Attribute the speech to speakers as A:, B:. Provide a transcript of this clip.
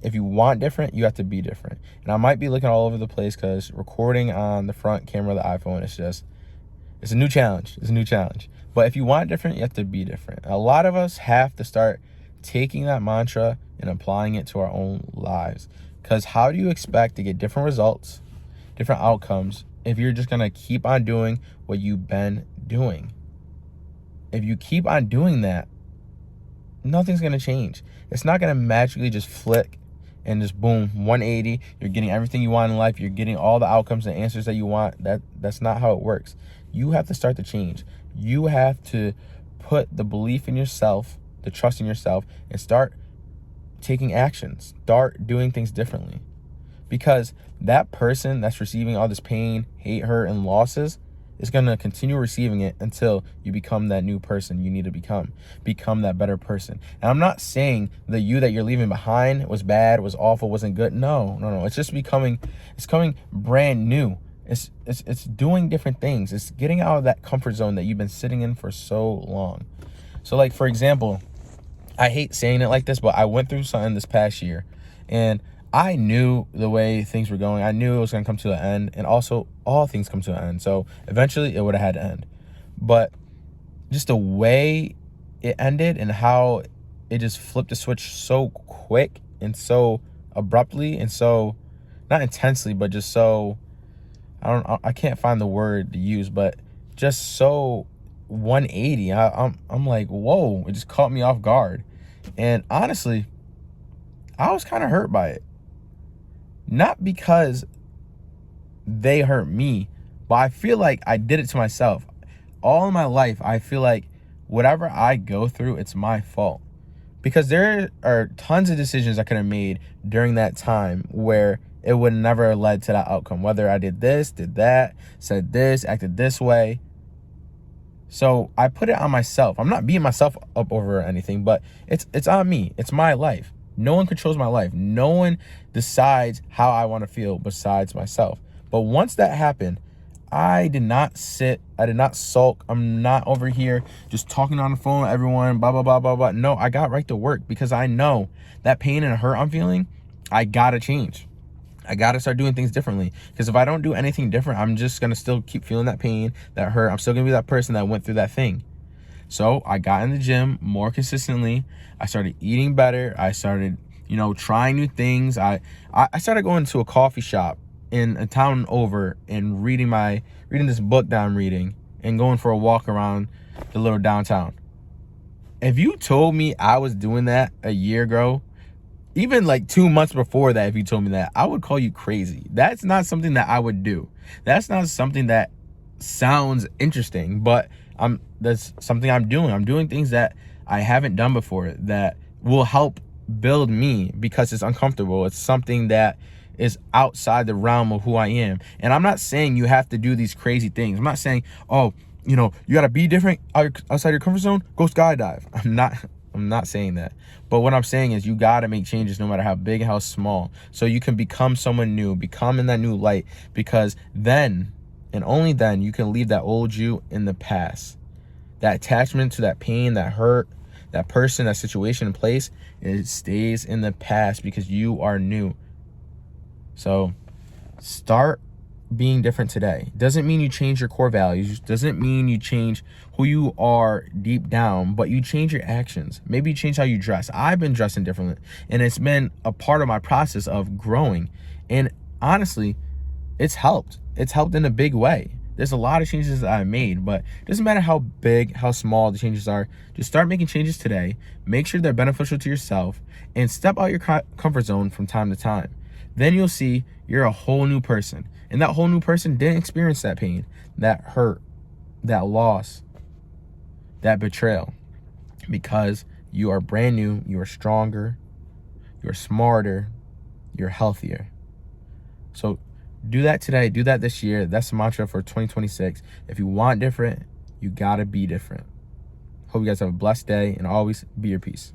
A: if you want different, you have to be different. And I might be looking all over the place because recording on the front camera of the iPhone it's a new challenge. It's a new challenge. But if you want different, you have to be different. A lot of us have to start taking that mantra and applying it to our own lives. Because how do you expect to get different results, different outcomes, if you're just going to keep on doing what you've been doing? If you keep on doing that, nothing's going to change. It's not going to magically just flick and just boom, 180. You're getting everything you want in life. You're getting all the outcomes and answers that you want. That's not how it works. You have to start to change. You have to put the belief in yourself, the trust in yourself, and start taking actions. Start doing things differently. Because that person that's receiving all this pain, hate, hurt, and losses is going to continue receiving it until you become that new person you need to become that better person. And I'm not saying the you that you're leaving behind was bad, was awful, wasn't good. No. It's just coming brand new. It's doing different things. It's getting out of that comfort zone that you've been sitting in for so long. So like, for example, I hate saying it like this, but I went through something this past year, and I knew the way things were going. I knew it was going to come to an end, and also all things come to an end. So eventually it would have had to end. But just the way it ended and how it just flipped the switch so quick and so abruptly and so, not intensely, but just so, I can't find the word to use, but just so 180. I'm like, whoa, it just caught me off guard. And honestly, I was kind of hurt by it. Not because they hurt me, but I feel like I did it to myself. All in my life, I feel like whatever I go through, it's my fault. Because there are tons of decisions I could have made during that time where it would never have led to that outcome. Whether I did this, did that, said this, acted this way. So I put it on myself. I'm not beating myself up over anything, but it's on me. It's my life. No one controls my life. No one decides how I want to feel besides myself. But once that happened, I did not sit. I did not sulk. I'm not over here just talking on the phone with everyone, blah, blah, blah, blah, blah. No, I got right to work because I know that pain and hurt I'm feeling, I got to change. I got to start doing things differently. Because if I don't do anything different, I'm just going to still keep feeling that pain, that hurt. I'm still going to be that person that went through that thing. So I got in the gym more consistently. I started eating better. I started, trying new things. I started going to a coffee shop in a town over and reading this book that I'm reading and going for a walk around the little downtown. If you told me I was doing that a year ago, even like 2 months before that, if you told me that, I would call you crazy. That's not something that I would do. That's not something that sounds interesting, but that's something I'm doing. I'm doing things that I haven't done before that will help build me because it's uncomfortable. It's something that is outside the realm of who I am. And I'm not saying you have to do these crazy things. I'm not saying, you got to be different outside your comfort zone, go skydive. I'm not saying that. But what I'm saying is you got to make changes no matter how big and how small, so you can become someone new, become in that new light, because then and only then you can leave that old you in the past. That attachment to that pain, that hurt, that person, that situation and place, it stays in the past because you are new. So start being different today. Doesn't mean you change your core values. Doesn't mean you change who you are deep down, but you change your actions. Maybe you change how you dress. I've been dressing differently, and it's been a part of my process of growing. And honestly, it's helped. It's helped in a big way. There's a lot of changes that I made, but it doesn't matter how big, how small the changes are. Just start making changes today. Make sure they're beneficial to yourself, and step out your comfort zone from time to time. Then you'll see you're a whole new person. And that whole new person didn't experience that pain, that hurt, that loss, that betrayal. Because you are brand new, you are stronger, you're smarter, you're healthier. So do that today, do that this year. That's the mantra for 2026. If you want different, you gotta be different. Hope you guys have a blessed day, and always be your peace.